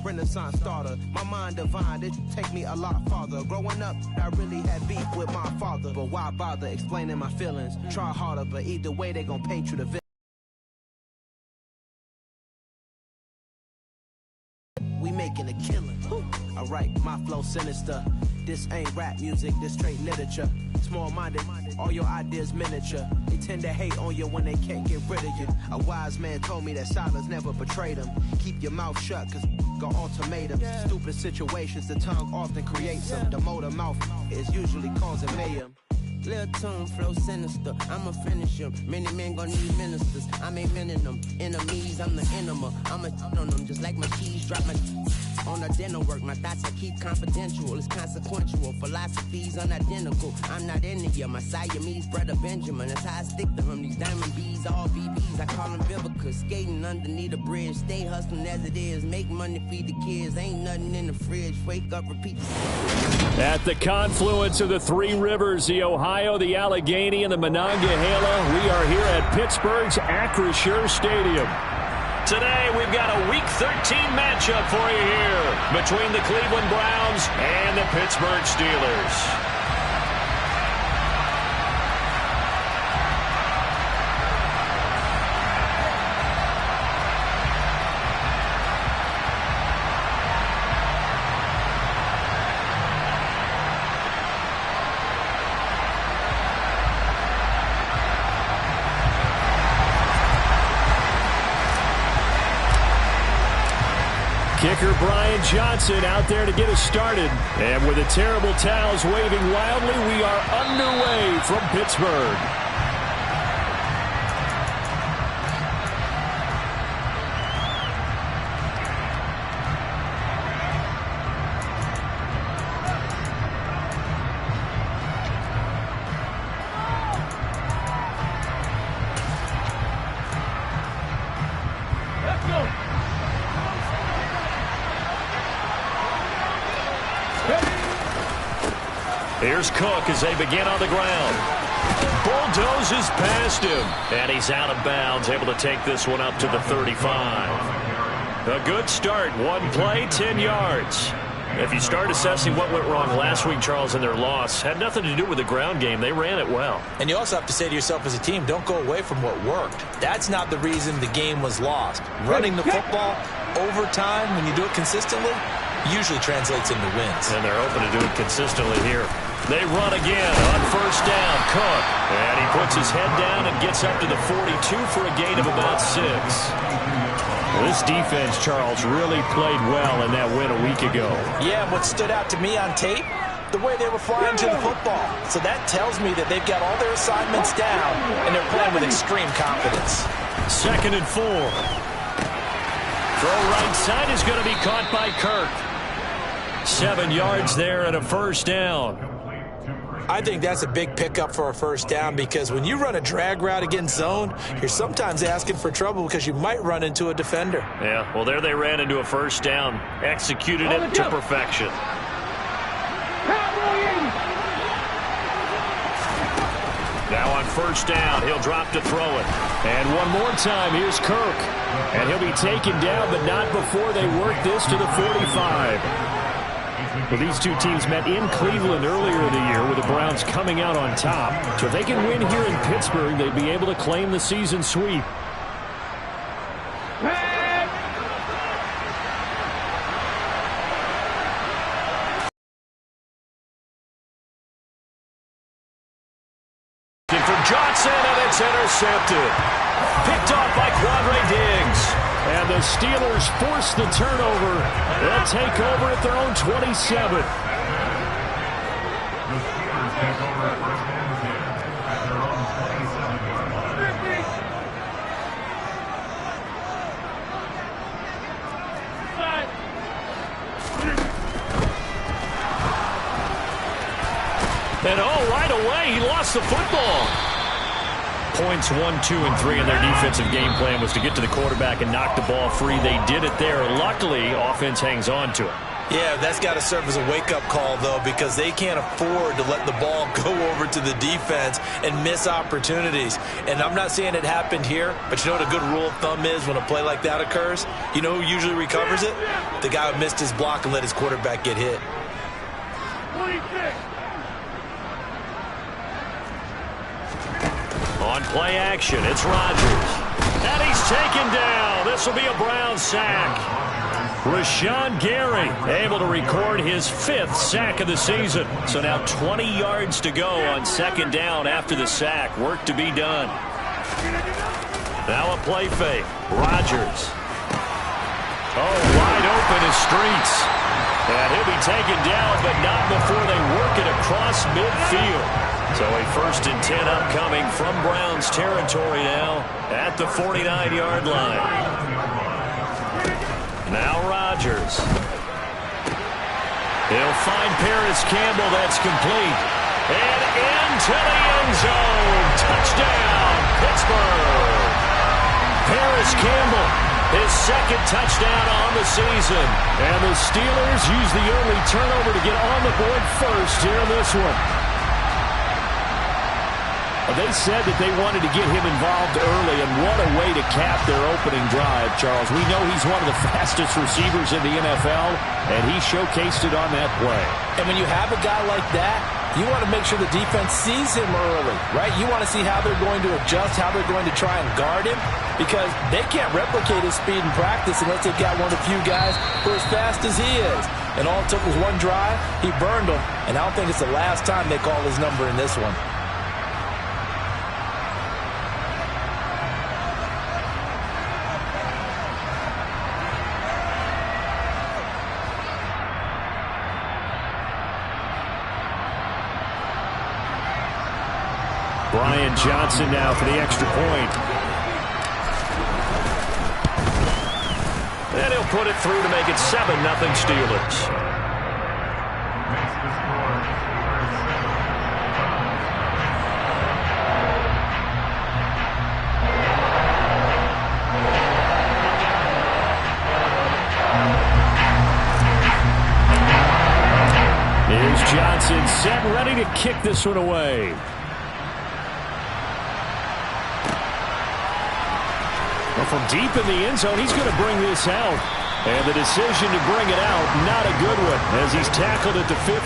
Renaissance starter. My mind divine, it take me a lot farther. Growing up, I really had beef with my father. But why bother explaining my feelings? Try harder, but either way, they gon' paint you the villain. We making a killing. Alright, my flow sinister. This ain't rap music, this straight literature. Small-minded, all your ideas miniature. They tend to hate on you when they can't get rid of you. A wise man told me that silence never betrayed him. Keep your mouth shut, cause got ultimatums. Stupid situations, the tongue often creates them. The motor mouth is usually causing mayhem. Lil' tune, flow sinister, I'ma finish him. Many men gon' need ministers, I'm inventing them. Enemies, I'm the enema, I'ma on them. Just like my keys, drop my on a dental work. My thoughts I keep confidential, it's consequential. Philosophies unidentical, I'm not into you. My Siamese brother Benjamin, that's how I stick to him. These diamond bees, all BBs, I call them Vivica. Skating underneath a bridge, stay hustling as it is. Make money, feed the kids, ain't nothing in the fridge. Wake up, repeat. At the confluence of the three rivers, the Ohio, the Allegheny, and the Monongahela, we are here at Pittsburgh's Acrisure Stadium. Today, we've got a Week 13 matchup for you here between the Cleveland Browns and the Pittsburgh Steelers. Kicker Brian Johnson out there to get us started. And with the terrible towels waving wildly, we are underway from Pittsburgh. Here's Cook as they begin on the ground. Bulldozes past him. And he's out of bounds, able to take this one up to the 35. A good start. One play, 10 yards. If you start assessing what went wrong last week, Charles, in their loss, had nothing to do with the ground game. They ran it well. And you also have to say to yourself as a team, don't go away from what worked. That's not the reason the game was lost. Running the football over time, when you do it consistently, usually translates into wins. And they're open to do it consistently here. They run again on first down. Cook. And he puts his head down and gets up to the 42 for a gain of about 6. This defense, Charles, really played well in that win a week ago. Yeah, what stood out to me on tape, the way they were flying to the football. So that tells me that they've got all their assignments down, and they're playing with extreme confidence. 2nd and 4. Throw right side is going to be caught by Kirk. 7 yards there and a first down. I think that's a big pickup for a first down because when you run a drag route against zone, you're sometimes asking for trouble because you might run into a defender. Yeah, well, there they ran into a first down, executed it to perfection. Now on first down, he'll drop to throw it. And one more time, here's Kirk. And he'll be taken down, but not before they work this to the 45. Well, these two teams met in Cleveland earlier in the year with the Browns coming out on top. So if they can win here in Pittsburgh, they'd be able to claim the season sweep. For Johnson, and it's intercepted. Picked off by Quadre Diggs. And the Steelers force the turnover. They'll take over at their own 27. And right away, he lost the football. Points 1, 2, and 3 in their defensive game plan was to get to the quarterback and knock the ball free. They did it there. Luckily, offense hangs on to it. Yeah, that's got to serve as a wake-up call, though, because they can't afford to let the ball go over to the defense and miss opportunities. And I'm not saying it happened here, but you know what a good rule of thumb is when a play like that occurs? You know who usually recovers it? The guy who missed his block and let his quarterback get hit. On play action, it's Rodgers. And he's taken down. This will be a Brown sack. Rashawn Gary able to record his 5th sack of the season. So now 20 yards to go on second down after the sack. Work to be done. Now a play fake. Rodgers. Oh, wide open is Streets. And he'll be taken down, but not before they work it across midfield. So a 1st and 10 upcoming from Browns territory now at the 49-yard line. Now Rodgers. He'll find Paris Campbell. That's complete. And into the end zone. Touchdown, Pittsburgh. Paris Campbell, his 2nd touchdown on the season. And the Steelers use the early turnover to get on the board first here in this one. They said that they wanted to get him involved early, and what a way to cap their opening drive, Charles. We know he's one of the fastest receivers in the NFL, and he showcased it on that play. And when you have a guy like that, you want to make sure the defense sees him early, right? You want to see how they're going to adjust, how they're going to try and guard him, because they can't replicate his speed in practice unless they've got one of the few guys who are as fast as he is. And all it took was one drive. He burned them, and I don't think it's the last time they call his number in this one. Brian Johnson now for the extra point. And he'll put it through to make it 7-0 Steelers. Here's Johnson set and ready to kick this one away. From deep in the end zone, he's going to bring this out. And the decision to bring it out, not a good one, as he's tackled at the 15.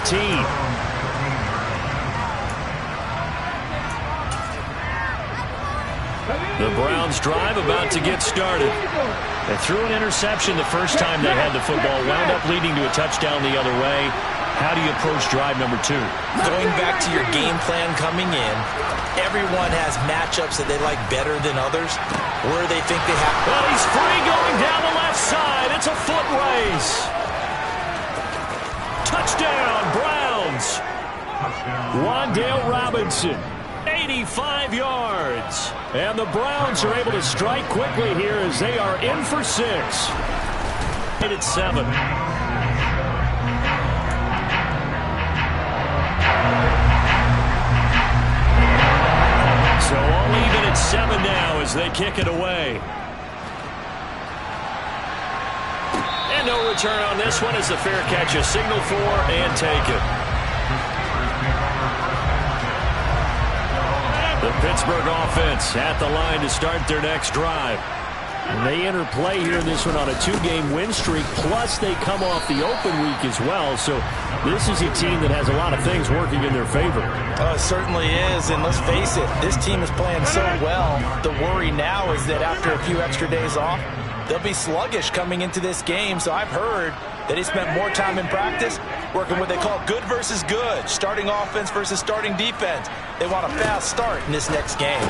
The Browns drive about to get started. They threw an interception the first time they had the football, wound up leading to a touchdown the other way. How do you approach drive number 2? Going back to your game plan coming in, everyone has matchups that they like better than others, where they think they have. Well, he's free going down the left side. It's a foot race. Touchdown, Browns. Wandale Robinson, 85 yards. And the Browns are able to strike quickly here as they are in for 6. It's 7. So all even at 7 now as they kick it away. And no return on this one as the fair catch is signaled for and taken. The Pittsburgh offense at the line to start their next drive. And they enter play here in this one on a 2-game win streak, plus they come off the open week as well. So this is a team that has a lot of things working in their favor. It certainly is, and let's face it, this team is playing so well. The worry now is that after a few extra days off, they'll be sluggish coming into this game. So I've heard that he spent more time in practice working what they call good versus good, starting offense versus starting defense. They want a fast start in this next game.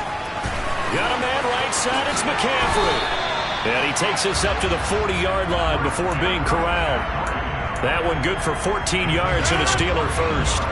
Got a man right side, it's McCaffrey. And he takes us up to the 40-yard line before being corralled. That one good for 14 yards and a Steeler first.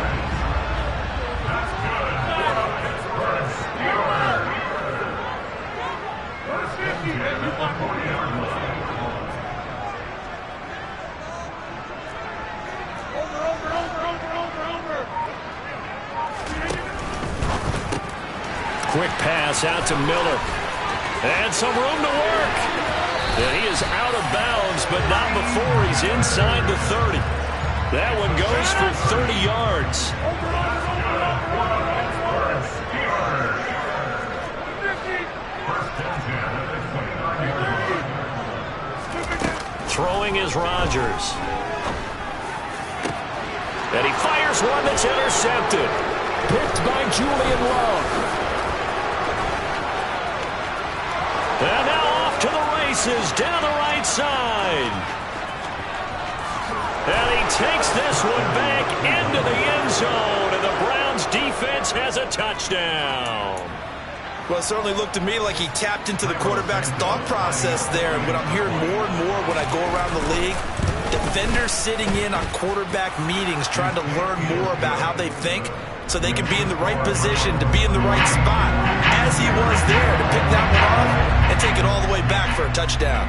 Quick pass out to Miller. And some room to work. And he is out of bounds, but not before he's inside the 30. That one goes for 30 yards. Throwing is Rodgers. And he fires one that's intercepted. Picked by Julian Love. And now off to the races down the right side. And he takes this one back into the end zone. And the Browns defense has a touchdown. Well, it certainly looked to me like he tapped into the quarterback's thought process there. And what I'm hearing more and more when I go around the league, defenders sitting in on quarterback meetings trying to learn more about how they think so they can be in the right position, to be in the right spot, as he was there, to pick that one off and take it all the way back for a touchdown.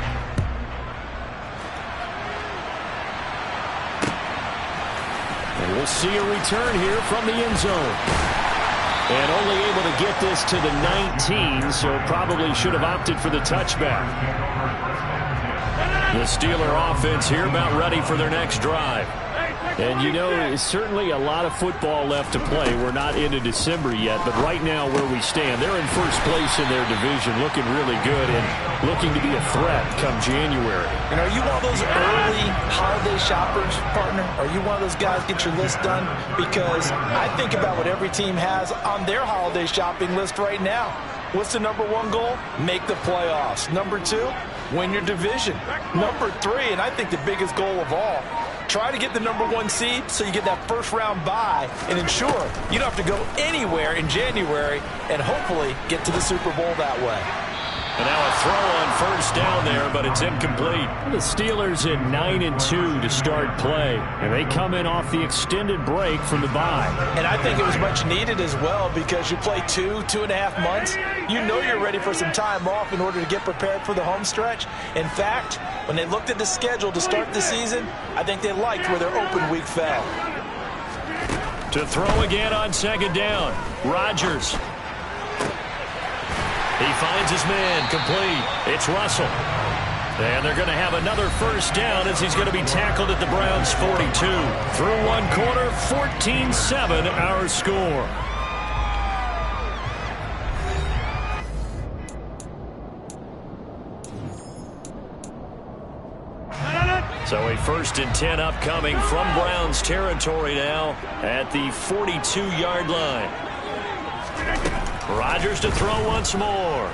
And we'll see a return here from the end zone. And only able to get this to the 19, so probably should have opted for the touchback. The Steeler offense here about ready for their next drive. And, you know, it's certainly a lot of football left to play. We're not into December yet, but right now where we stand, they're in first place in their division, looking really good and looking to be a threat come January. And are you one of those early holiday shoppers, partner? Are you one of those guys get your list done? Because I think about what every team has on their holiday shopping list right now. What's the number one goal? Make the playoffs. Number two, win your division. Number three, and I think the biggest goal of all, try to get the number one seed so you get that first round bye and ensure you don't have to go anywhere in January and hopefully get to the Super Bowl that way. And now a throw on first down there, but it's incomplete. The Steelers at 9-2 to start play, and they come in off the extended break from the bye. And I think it was much needed as well because you play 2.5 months. You know you're ready for some time off in order to get prepared for the home stretch. In fact, when they looked at the schedule to start the season, I think they liked where their open week fell. To throw again on second down, Rodgers. He finds his man, complete. It's Russell. And they're going to have another first down as he's going to be tackled at the Browns' 42. Through one quarter, 14-7 our score. So a 1st and 10 upcoming from Browns territory now at the 42-yard line. Rodgers to throw once more.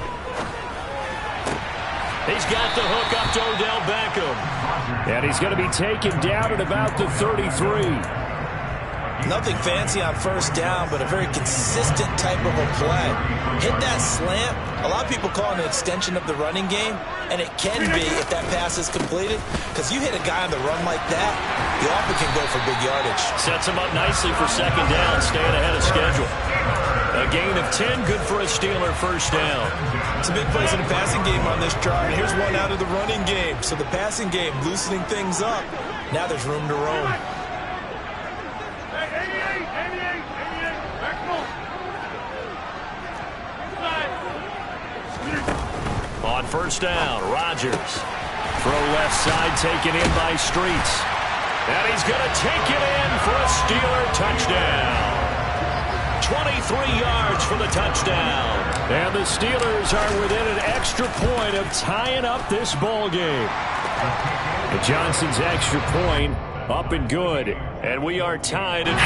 He's got the hook up to Odell Beckham. And he's going to be taken down at about the 33. Nothing fancy on first down, but a very consistent type of a play. Hit that slant. A lot of people call it an extension of the running game, and it can be if that pass is completed, because you hit a guy on the run like that, you often can go for big yardage. Sets him up nicely for second down, staying ahead of schedule. A gain of 10, good for a Steeler first down. It's a big place in the passing game on this drive. And here's one out of the running game. So the passing game loosening things up. Now there's room to roam. On first down, Rodgers. Throw left side taken in by Streets. And he's going to take it in for a Steeler touchdown. 23 yards for the touchdown. And the Steelers are within an extra point of tying up this ball game. And Johnson's extra point up and good. And we are tied at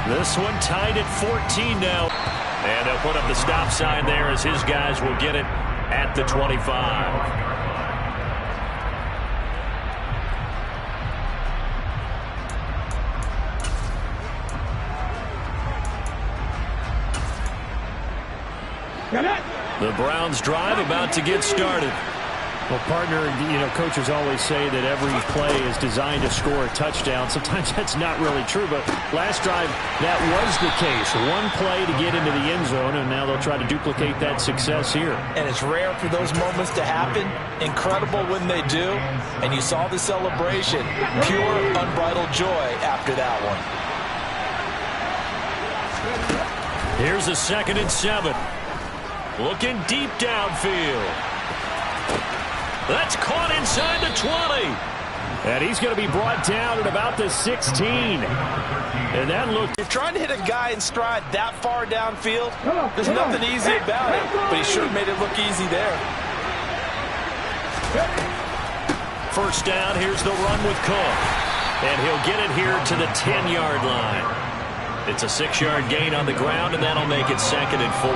14. This one tied at 14 now. And they'll put up the stop sign there as his guys will get it at the 25. The Browns drive about to get started. Well, partner, coaches always say that every play is designed to score a touchdown. Sometimes that's not really true, but last drive, that was the case. One play to get into the end zone, and now they'll try to duplicate that success here. And it's rare for those moments to happen. Incredible when they do. And you saw the celebration. Pure, unbridled joy after that one. Here's a 2nd and 7. Looking deep downfield. That's caught inside the 20. And he's going to be brought down at about the 16. And that looked... You're trying to hit a guy in stride that far downfield. There's nothing easy about it, but he sure made it look easy there. First down, here's the run with Cook. And he'll get it here to the 10-yard line. It's a 6-yard gain on the ground, and that'll make it 2nd and 4.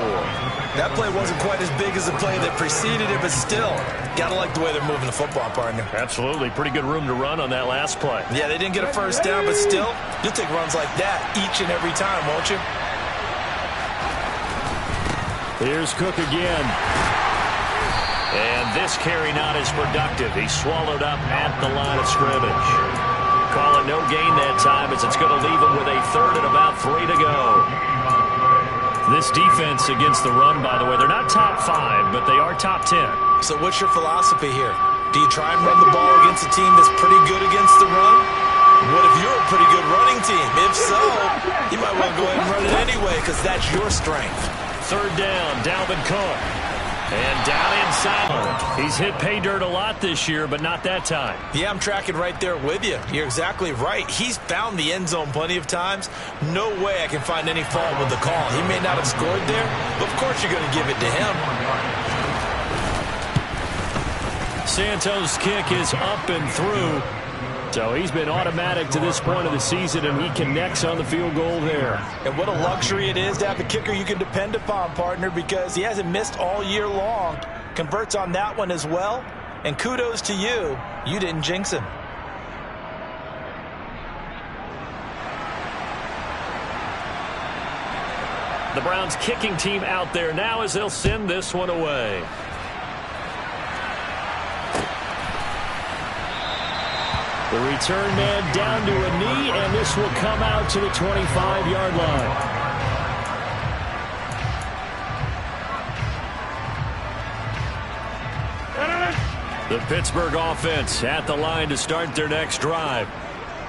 That play wasn't quite as big as the play that preceded it, but still, gotta like the way they're moving the football, partner. Absolutely. Pretty good room to run on that last play. Yeah, they didn't get a first down, but still, you'll take runs like that each and every time, won't you? Here's Cook again. And this carry not as productive. He's swallowed up at the line of scrimmage. Call it no gain that time, as it's going to leave him with a 3rd and about 3 to go. This defense against the run, by the way, they're not top 5, but they are top 10. So what's your philosophy here? Do you try and run the ball against a team that's pretty good against the run? What if you're a pretty good running team? If so, you might want to go ahead and run it anyway, because that's your strength. 3rd down, Dalvin Cook. And down inside. He's hit pay dirt a lot this year, but not that time. Yeah, I'm tracking right there with you. You're exactly right. He's found the end zone plenty of times. No way I can find any fault with the call. He may not have scored there, but of course you're going to give it to him. Santos' kick is up and through. So he's been automatic to this point of the season, and he connects on the field goal there. And what a luxury it is to have a kicker you can depend upon, partner, because he hasn't missed all year long. Converts on that one as well. And kudos to you. You didn't jinx him. The Browns kicking team out there now as they'll send this one away. The return man down to a knee, and this will come out to the 25-yard line. The Pittsburgh offense at the line to start their next drive.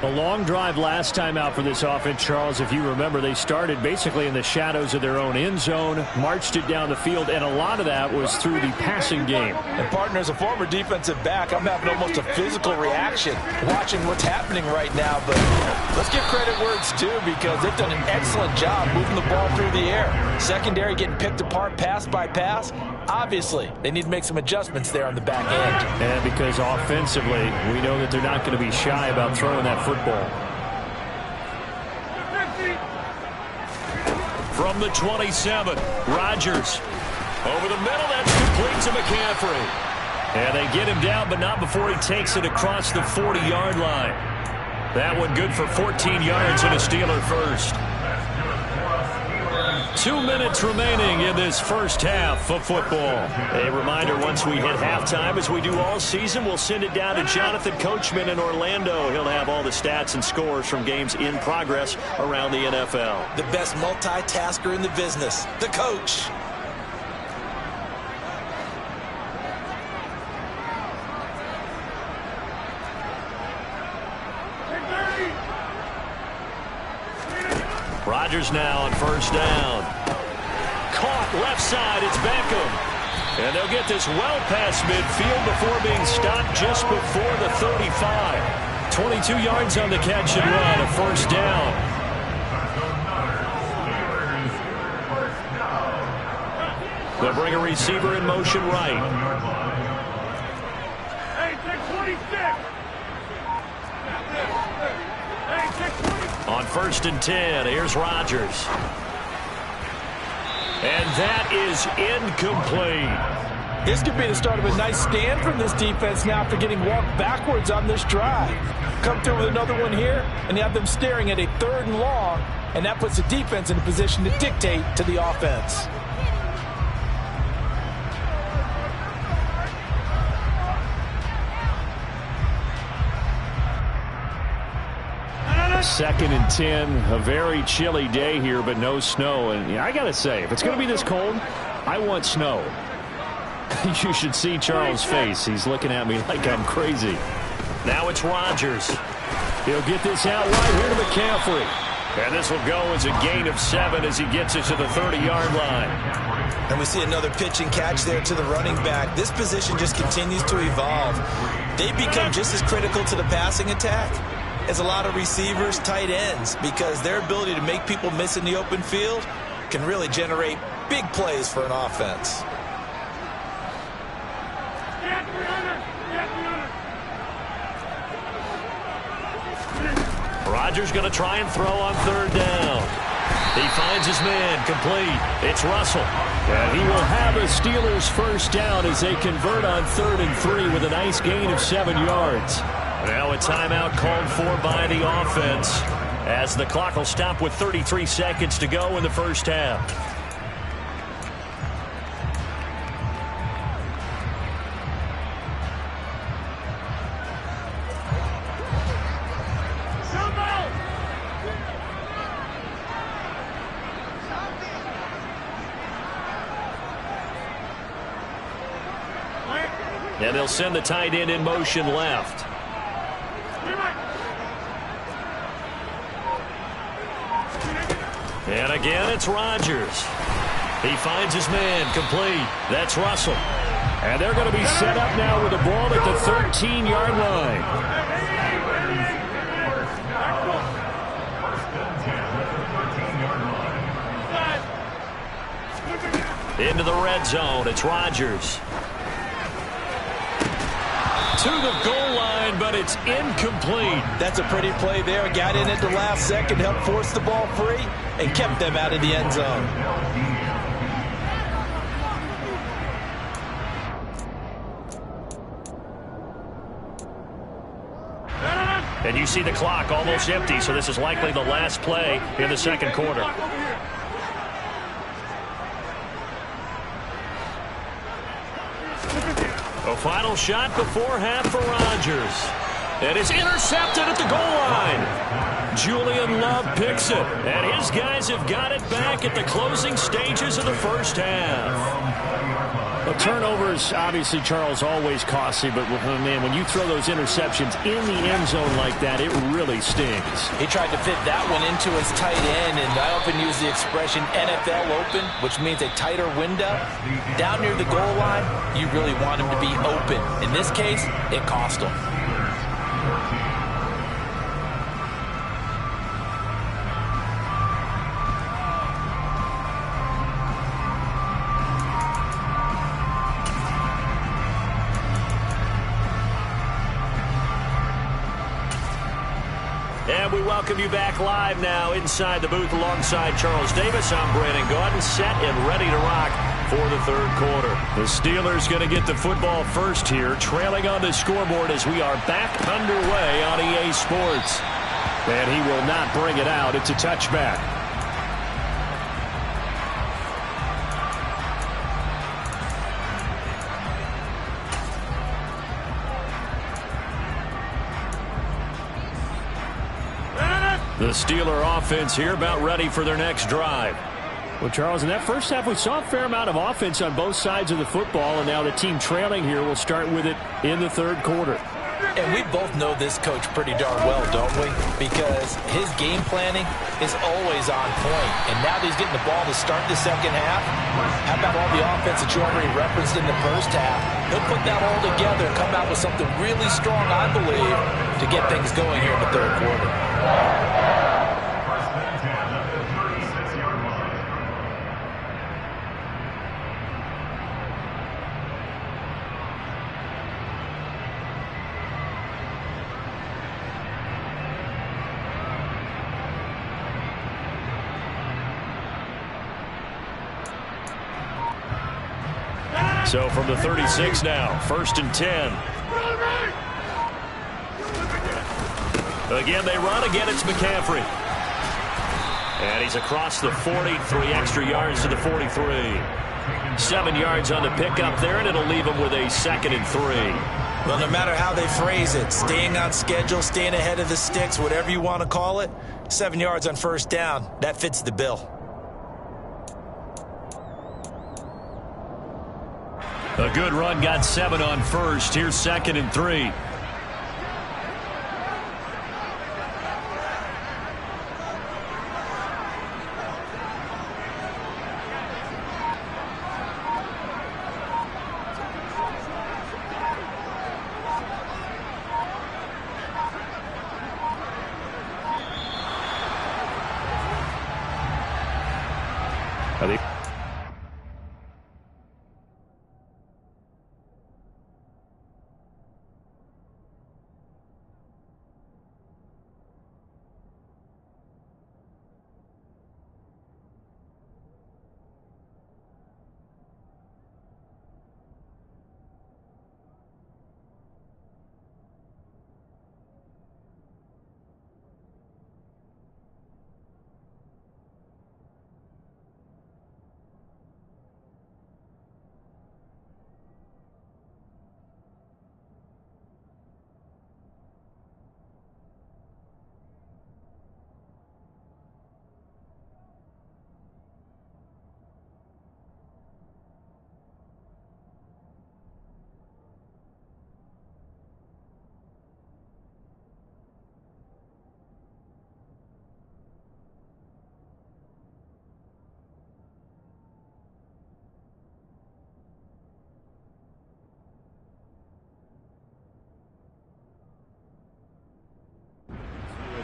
A long drive last time out for this offense, Charles. If you remember, they started basically in the shadows of their own end zone, marched it down the field, and a lot of that was through the passing game. And, partner, as a former defensive back, I'm having almost a physical reaction watching what's happening right now. But let's give credit where it's due, because they've done an excellent job moving the ball through the air. Secondary getting picked apart pass by pass. Obviously, they need to make some adjustments there on the back end. And because offensively, we know that they're not going to be shy about throwing that football. From the 27, Rodgers. Over the middle, that's complete to McCaffrey. And they get him down, but not before he takes it across the 40-yard line. That one good for 14 yards and a Steeler first. 2 minutes remaining in this first half of football. A reminder, once we hit halftime, as we do all season, we'll send it down to Jonathan Coachman in Orlando. He'll have all the stats and scores from games in progress around the NFL. The best multitasker in the business, the coach. Rodgers now on first down. Caught left side, it's Beckham. And they'll get this well past midfield before being stopped just before the 35. 22 yards on the catch and run, a first down. They'll bring a receiver in motion right. On first and 10, here's Rodgers. And that is incomplete. This could be the start of a nice stand from this defense now after getting walked backwards on this drive. Come through with another one here, and you have them staring at a 3rd and long, and that puts the defense in a position to dictate to the offense. 2nd and 10. A very chilly day here, but no snow. And I got to say, if it's going to be this cold, I want snow. You should see Charles' face. He's looking at me like I'm crazy. Now it's Rodgers. He'll get this out wide here to McCaffrey. And this will go as a gain of 7 as he gets it to the 30-yard line. And we see another pitch and catch there to the running back. This position just continues to evolve. They become just as critical to the passing attack as a lot of receivers, tight ends, because their ability to make people miss in the open field can really generate big plays for an offense. Rodgers going to try and throw on 3rd down. He finds his man complete. It's Russell. And he will have a Steelers first down as they convert on 3rd and 3 with a nice gain of 7 yards. Now a timeout called for by the offense as the clock will stop with 33 seconds to go in the first half. And they'll send the tight end in motion left. And again, it's Rodgers. He finds his man complete. That's Russell. And they're going to be set up now with the ball at the 13-yard line. Into the red zone. It's Rodgers. To the goal line, but it's incomplete. That's a pretty play there. Got in at the last second, helped force the ball free, and kept them out of the end zone. And you see the clock almost empty, so this is likely the last play in the second quarter. A final shot before half for Rodgers. And it's intercepted at the goal line. Julian Love picks it. And his guys have got it back at the closing stages of the first half. Well, turnovers, obviously, Charles, always costly. But, man, when you throw those interceptions in the end zone like that, it really stings. He tried to fit that one into his tight end, and I often use the expression NFL open, which means a tighter window. Down near the goal line, you really want him to be open. In this case, it cost him. And we welcome you back live now inside the booth alongside Charles Davis. I'm Brandon Gaudin, set and ready to rock for the third quarter. The Steelers going to get the football first here, trailing on the scoreboard as we are back underway on EA Sports. And he will not bring it out. It's a touchback. The Steeler offense here about ready for their next drive. Well, Charles, in that first half, we saw a fair amount of offense on both sides of the football, and now the team trailing here will start with it in the third quarter. And we both know this coach pretty darn well, don't we? Because his game planning is always on point. And now that he's getting the ball to start the second half, how about all the offense that you already referenced in the first half? He'll put that all together and come out with something really strong, I believe, to get things going here in the third quarter. So from the 36 now, 1st and 10. Again, they run. Again, it's McCaffrey. And he's across the 40, 3 extra yards to the 43. 7 yards on the pickup there, and it'll leave him with a 2nd and 3. Well, no matter how they phrase it, staying on schedule, staying ahead of the sticks, whatever you want to call it, 7 yards on first down, that fits the bill. A good run got 7 on first. Here's 2nd and 3.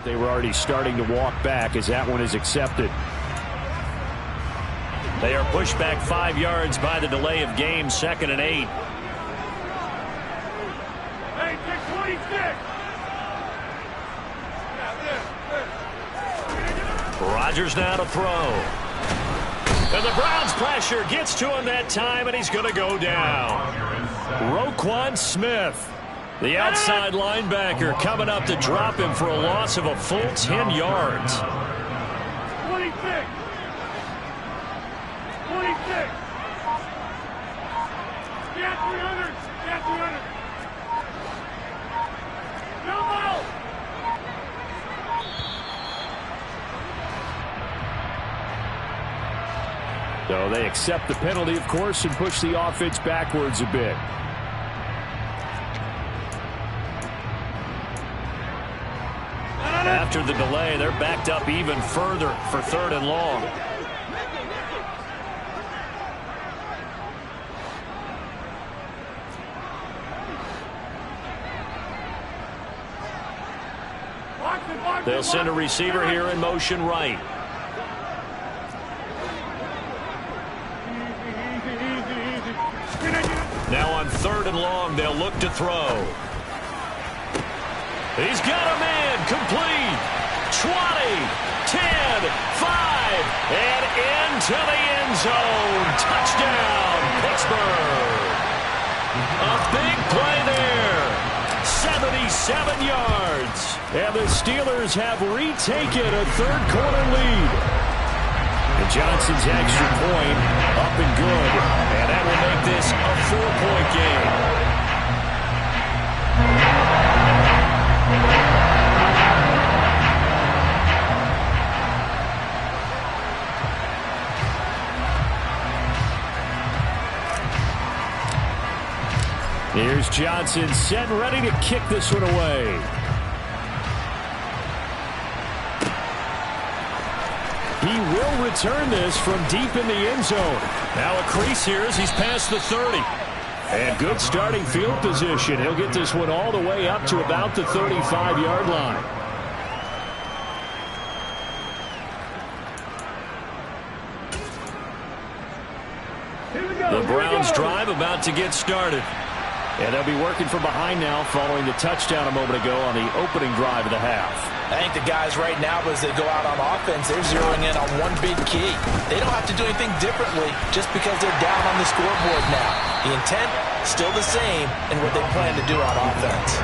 They were already starting to walk back as that one is accepted. They are pushed back 5 yards by the delay of game, 2nd and 8. Hey, 626! Rodgers now to throw. And the Browns pressure gets to him that time, and he's going to go down. Roquan Smith, the outside linebacker, coming up to drop him for a loss of a full 10 yards. 26! 26! Get 300! Get 300! Jump out! So they accept the penalty, of course, and push the offense backwards a bit. After the delay, they're backed up even further for 3rd and long. They'll send a receiver here in motion right. Now on 3rd and long, they'll look to throw. He's got a man complete. 20, 10, 5, and into the end zone. Touchdown, Pittsburgh. A big play there. 77 yards. And the Steelers have retaken a 3rd quarter lead. And Johnson's extra point up and good. And that will make this a 4-point game. Here's Johnson set and ready to kick this one away. He will return this from deep in the end zone. Now a crease here as he's past the 30. And good starting field position. He'll get this one all the way up to about the 35-yard line. The Browns drive about to get started. And they'll be working from behind now following the touchdown a moment ago on the opening drive of the half. I think the guys right now, as they go out on offense, they're zeroing in on one big key. They don't have to do anything differently just because they're down on the scoreboard now. The intent, still the same in what they plan to do on offense.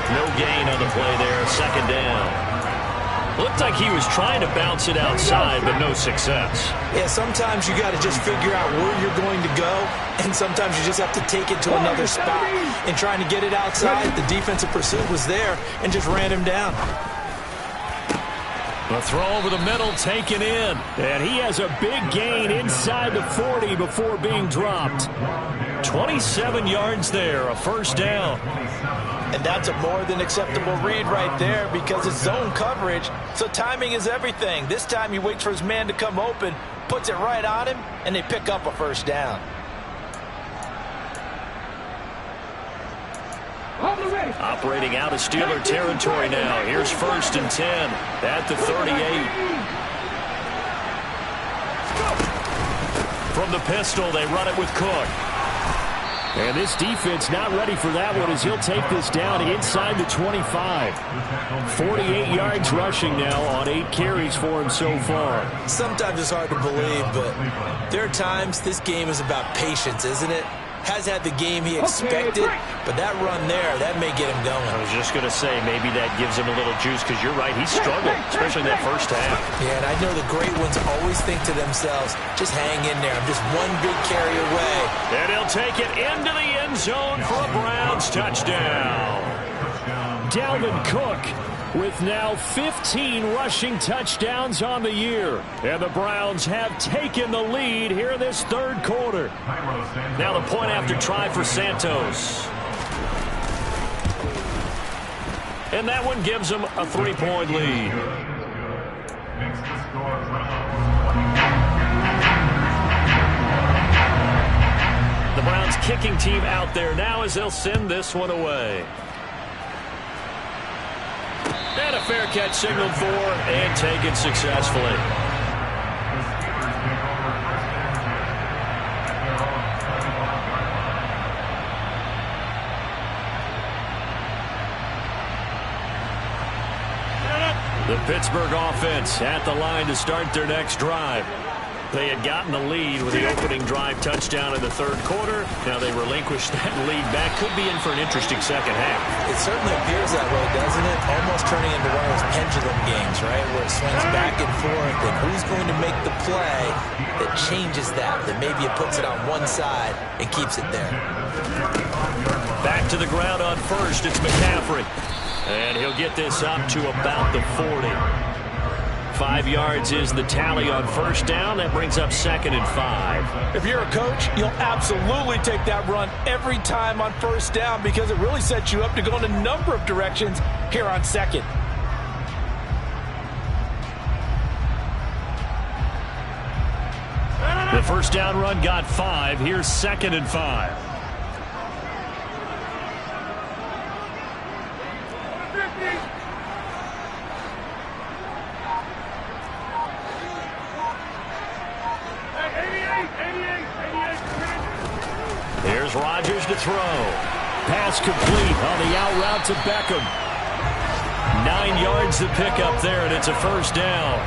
No gain on the play there, 2nd down. Looked like he was trying to bounce it outside, but no success. Yeah, sometimes you got to just figure out where you're going to go, and sometimes you just have to take it to another spot. And trying to get it outside, the defensive pursuit was there and just ran him down. The throw over the middle taken in, and he has a big gain inside the 40 before being dropped. 27 yards there, a first down. And that's a more than acceptable read right there because it's zone coverage, so timing is everything. This time he waits for his man to come open, puts it right on him, and they pick up a first down. Operating out of Steeler territory now. Here's 1st and 10 at the 38. From the pistol, they run it with Cook. And this defense not ready for that one as he'll take this down inside the 25. 48 yards rushing now on 8 carries for him so far. Sometimes it's hard to believe, but there are times this game is about patience, isn't it? Has had the game he expected, but that run there, that may get him going. I was just going to say, maybe that gives him a little juice because you're right, he struggled, especially in that first half. Yeah, and I know the great ones always think to themselves, just hang in there. I'm just one big carry away. And he'll take it into the end zone for a Browns touchdown. Dalvin Cook with now 15 rushing touchdowns on the year. And the Browns have taken the lead here in this third quarter. Now the point after try for Santos. And that one gives them a 3-point lead. The Browns kicking team out there now as they'll send this one away. And a fair catch signaled for and taken successfully. The Pittsburgh offense at the line to start their next drive. They had gotten the lead with the opening drive touchdown in the third quarter. Now they relinquish that lead back. Could be in for an interesting second half. It certainly appears that way, doesn't it? Almost turning into one of those pendulum games, right? Where it swings back and forth, and who's going to make the play that changes that maybe it puts it on one side and keeps it there. Back to the ground on first. It's McCaffrey. And he'll get this up to about the 40. 5 yards is the tally on first down. That brings up 2nd and 5. If you're a coach, you'll absolutely take that run every time on first down because it really sets you up to go in a number of directions here on second. The first down run got 5. Here's 2nd and 5. Here's Rodgers to throw. Pass complete on the out route to Beckham. 9 yards to pick up there, and it's a first down.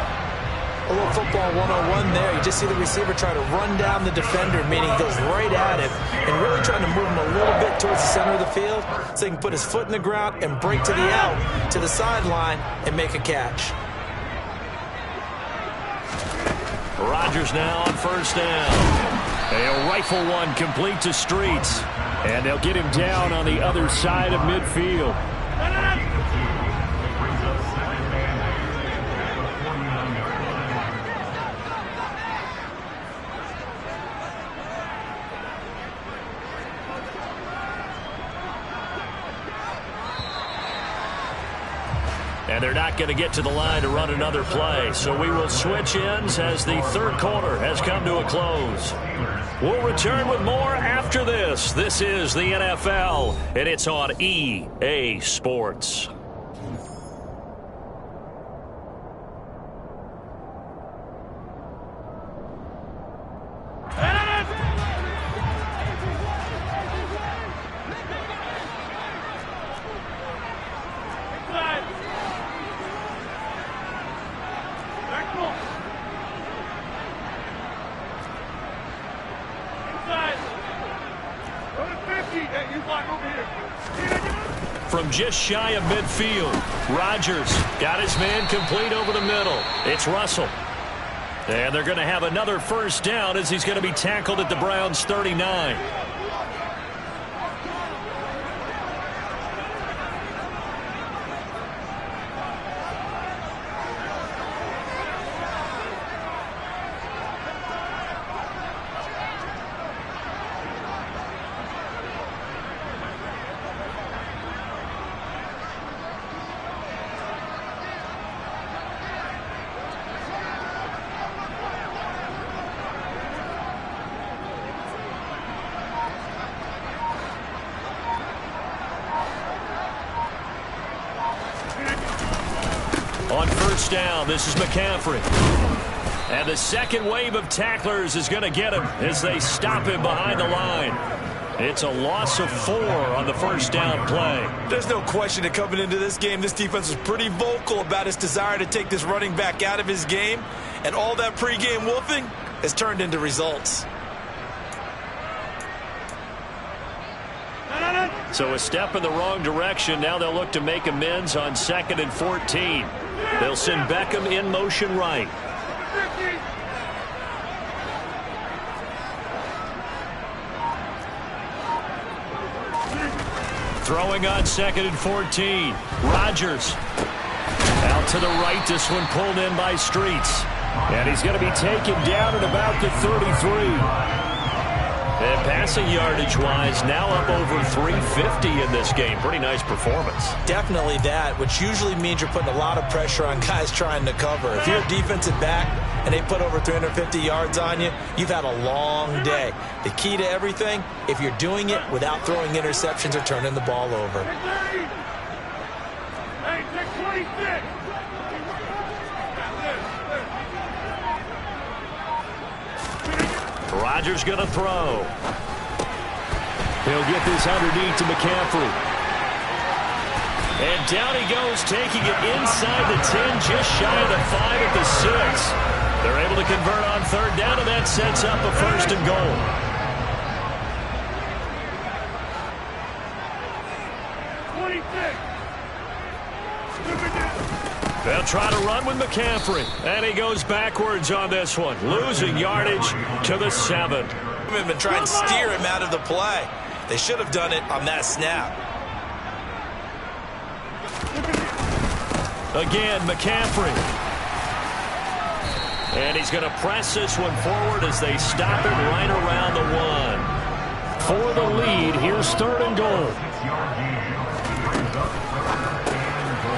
A little football 101 there. You just see the receiver try to run down the defender, meaning he goes right at him, and really trying to move him a little bit towards the center of the field so he can put his foot in the ground and break to the out, to the sideline, and make a catch. Rodgers now on first down. They'll rifle one complete to Streets. And they'll get him down on the other side of midfield. And they're not going to get to the line to run another play. So we will switch ends as the third quarter has come to a close. We'll return with more after this. This is the NFL, and it's on EA Sports. from just shy of midfield. Rodgers got his man complete over the middle. It's Russell. And they're going to have another first down as he's going to be tackled at the Browns' 39. On first down, this is McCaffrey. And the second wave of tacklers is going to get him as they stop him behind the line. It's a loss of 4 on the first down play. There's no question that coming into this game, this defense was pretty vocal about its desire to take this running back out of his game. And all that pregame wolfing has turned into results. So a step in the wrong direction. Now they'll look to make amends on 2nd and 14. They'll send Beckham in motion right. Throwing on 2nd and 14. Rodgers out to the right. This one pulled in by Streets. And he's going to be taken down at about the 33. And passing yardage-wise, now up over 350 in this game. Pretty nice performance. Definitely that, which usually means you're putting a lot of pressure on guys trying to cover. If you're a defensive back and they put over 350 yards on you, you've had a long day. The key to everything, if you're doing it without throwing interceptions or turning the ball over. Hey, 26. Rodgers going to throw. He'll get this underneath to McCaffrey. And down he goes, taking it inside the 10, just shy of the 5 at the 6. They're able to convert on third down, and that sets up a first and goal. They'll try to run with McCaffrey. And he goes backwards on this one. Losing yardage to the 7. They've been trying to steer him out of the play. They should have done it on that snap. Again, McCaffrey. And he's going to press this one forward as they stop him right around the 1. For the lead, here's 3rd and goal.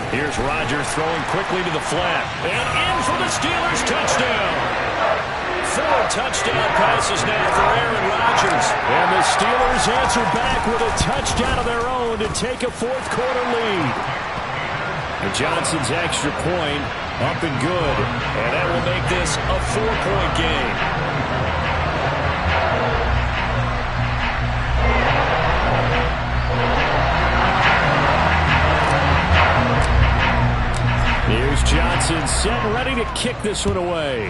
Here's Rodgers throwing quickly to the flat. And in for the Steelers touchdown. 4 touchdown passes now for Aaron Rodgers. And the Steelers answer back with a touchdown of their own to take a 4th quarter lead. And Johnson's extra point up and good. And that will make this a 4-point game. Here's Johnson set and ready to kick this one away.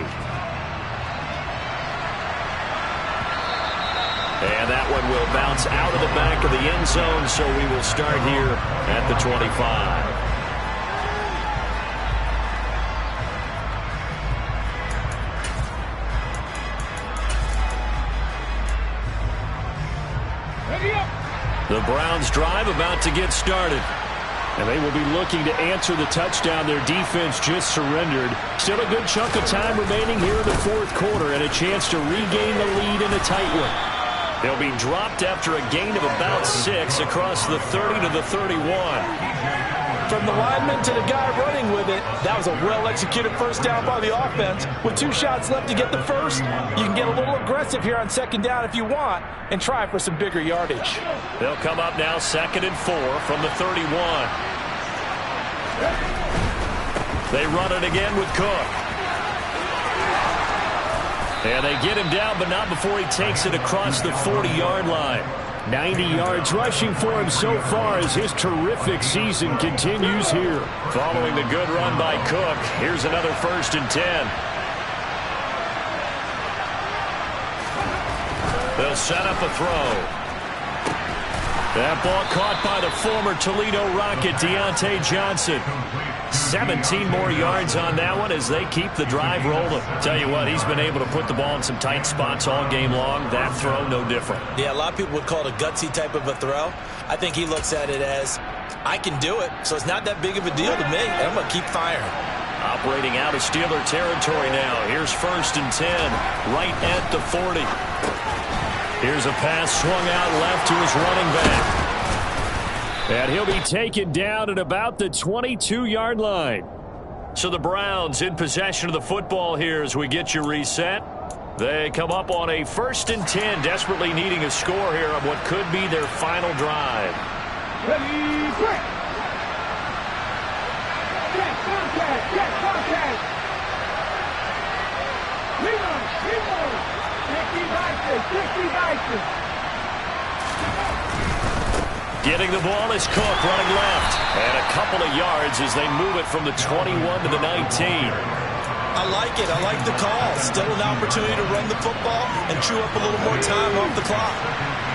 And that one will bounce out of the back of the end zone, so we will start here at the 25. The Browns drive about to get started. And they will be looking to answer the touchdown their defense just surrendered. Still a good chunk of time remaining here in the 4th quarter and a chance to regain the lead in a tight one. They'll be dropped after a gain of about 6 across the 30 to the 31. From the lineman to the guy running with it, that was a well-executed first down by the offense. With 2 shots left to get the first, you can get a little aggressive here on 2nd down if you want and try for some bigger yardage. They'll come up now 2nd and 4 from the 31. They run it again with Cook. And they get him down, but not before he takes it across the 40-yard line. 90 yards rushing for him so far as his terrific season continues here. Following the good run by Cook, here's another 1st and 10. They'll set up a throw. That ball caught by the former Toledo Rocket, Deontay Johnson. 17 more yards on that one as they keep the drive rolling. Tell you what, he's been able to put the ball in some tight spots all game long. That throw, no different. Yeah, a lot of people would call it a gutsy type of a throw. I think he looks at it as, I can do it, so it's not that big of a deal to me, and I'm going to keep firing. Operating out of Steeler territory now. Here's 1st and 10, right at the 40. Here's a pass swung out left to his running back. And he'll be taken down at about the 22-yard line. So the Browns in possession of the football here as we get you reset. They come up on a 1st and 10, desperately needing a score here on what could be their final drive. Ready, break. Get contact, get contact. Reload, reload. Take these ices. Getting the ball is Cook running left. And a couple of yards as they move it from the 21 to the 19. I like it. I like the call. Still an opportunity to run the football and chew up a little more time off the clock.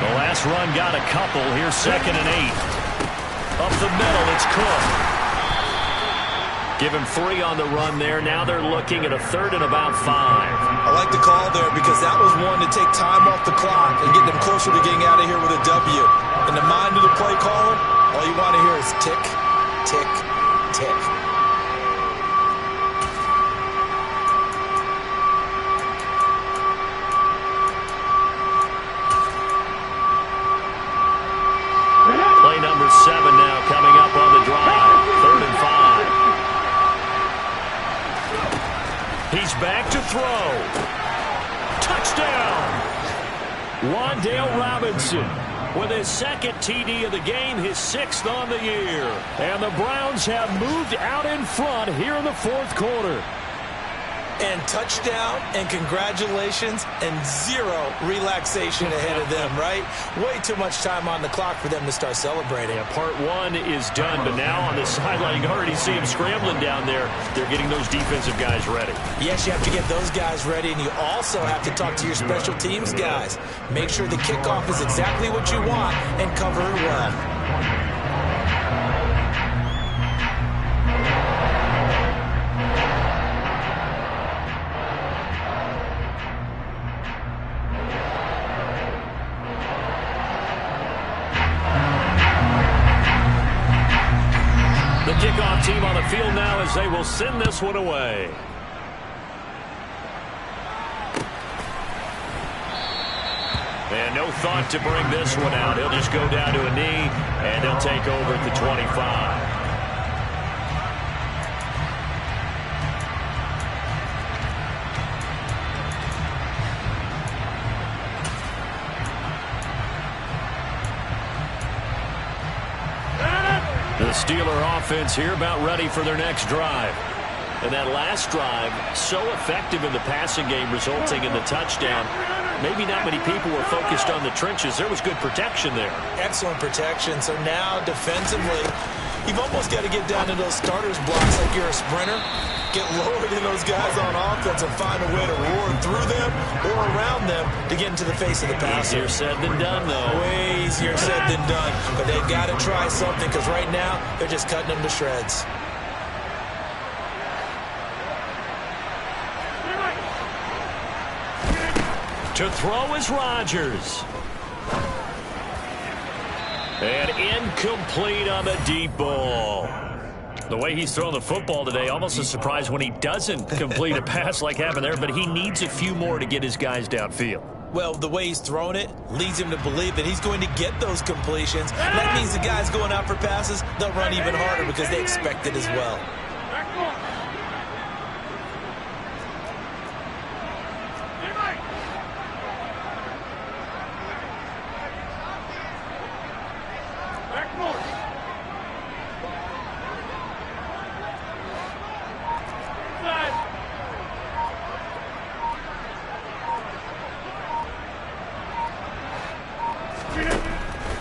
The last run got a couple. Here's 2nd and 8. Up the middle, it's Cook. Give him 3 on the run there. Now they're looking at a 3rd and about 5. I like the call there because that was one to take time off the clock and get them closer to getting out of here with a W. In the mind of the play caller, all you want to hear is tick, tick, tick. Play number 7 now coming up on the drive. 3rd and 5. He's back to throw. Touchdown! Wan'Dale Robinson with his 2nd TD of the game, his 6th on the year. And the Browns have moved out in front here in the 4th quarter. And touchdown and congratulations and 0 relaxation ahead of them, right? Way too much time on the clock for them to start celebrating. Yeah, part 1 is done, but now on the sideline, you can already see him scrambling down there. They're getting those defensive guys ready. Yes, you have to get those guys ready, and you also have to talk to your special teams guys. Make sure the kickoff is exactly what you want and cover it well. Kickoff team on the field now as they will send this one away. And no thought to bring this one out. He'll just go down to a knee, and they'll take over at the 25. The Steeler offense here about ready for their next drive. And that last drive, so effective in the passing game, resulting in the touchdown. Maybe not many people were focused on the trenches. There was good protection there. Excellent protection. So now defensively, you've almost got to get down to those starters blocks like you're a sprinter. Get lower than those guys on offense and find a way to roar through them or around them to get into the face of the passer. Easier said than done, though. Way easier said than done. But they've got to try something because right now they're just cutting them to shreds. To throw is Rodgers. And incomplete on the deep ball. The way he's throwing the football today, almost a surprise when he doesn't complete a pass like happened there, but he needs a few more to get his guys downfield. Well, the way he's throwing it leads him to believe that he's going to get those completions. And that means the guys going out for passes, they'll run even harder because they expect it as well.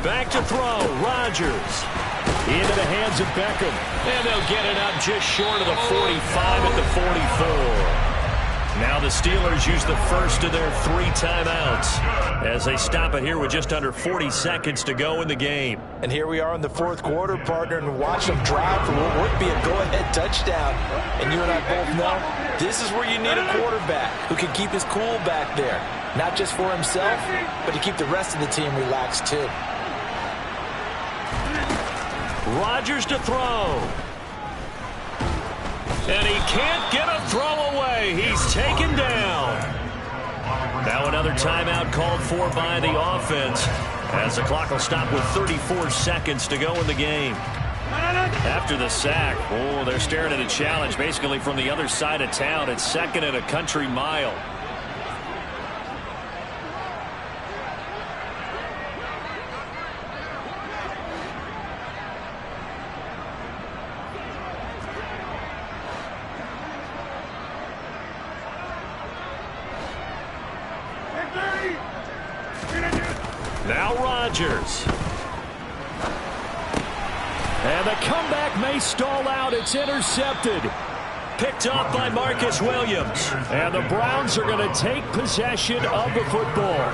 Back to throw, Rodgers. Into the hands of Beckham. And they'll get it up just short of the 45 at the 44. Now the Steelers use the first of their 3 timeouts as they stop it here with just under 40 seconds to go in the game. And here we are in the fourth quarter, partner, and watch them drive for what would be a go-ahead touchdown. And you and I both know this is where you need a quarterback who can keep his cool back there. Not just for himself, but to keep the rest of the team relaxed too. Rodgers to throw. And he can't get a throw away. He's taken down. Now another timeout called for by the offense as the clock will stop with 34 seconds to go in the game. After the sack, they're staring at a challenge basically from the other side of town. It's second and a country mile. Now Rodgers. And the comeback may stall out. It's intercepted. Picked off by Marcus Williams. And the Browns are going to take possession of the football.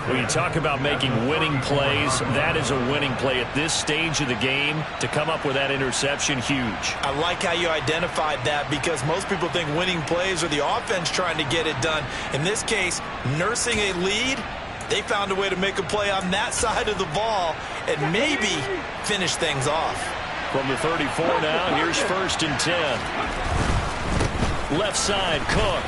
When you talk about making winning plays, that is a winning play at this stage of the game. To come up with that interception, huge. I like how you identified that because most people think winning plays are the offense trying to get it done. In this case, nursing a lead, they found a way to make a play on that side of the ball and maybe finish things off. From the 34 now, here's 1st and 10. Left side, Cook.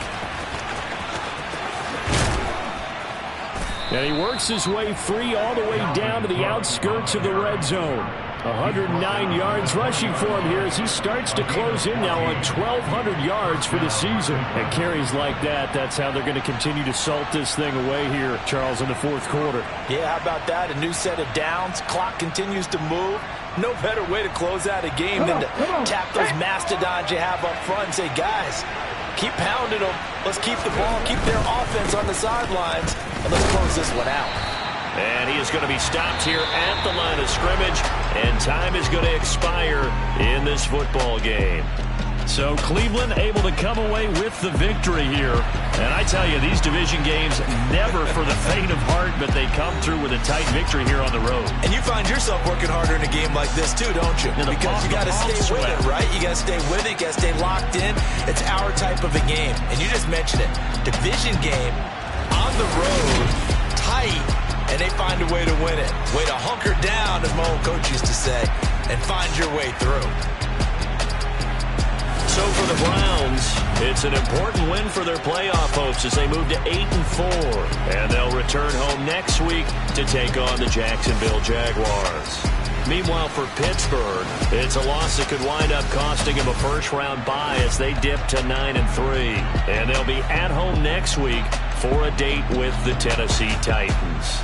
And he works his way free all the way down to the outskirts of the red zone. 109 yards rushing for him here as he starts to close in now on 1,200 yards for the season. And carries like that, that's how they're going to continue to salt this thing away here, Charles, in the fourth quarter. Yeah, how about that? A new set of downs. Clock continues to move. No better way to close out a game than to tap those mastodons you have up front and say, guys, keep pounding them. Let's keep the ball, keep their offense on the sidelines, and let's close this one out. And he is going to be stopped here at the line of scrimmage, and time is going to expire in this football game. So Cleveland able to come away with the victory here. And I tell you, these division games, never for the faint of heart, but they come through with a tight victory here on the road. And you find yourself working harder in a game like this too, don't you? Because you got to stay with it, right? You got to stay with it. You got to stay locked in. It's our type of a game. And you just mentioned it. Division game, on the road, tight, and they find a way to win it. Way to hunker down, as my old coach used to say, and find your way through. So for the Browns, it's an important win for their playoff hopes as they move to 8-4. And they'll return home next week to take on the Jacksonville Jaguars. Meanwhile, for Pittsburgh, it's a loss that could wind up costing them a first-round bye as they dip to 9-3. And they'll be at home next week for a date with the Tennessee Titans.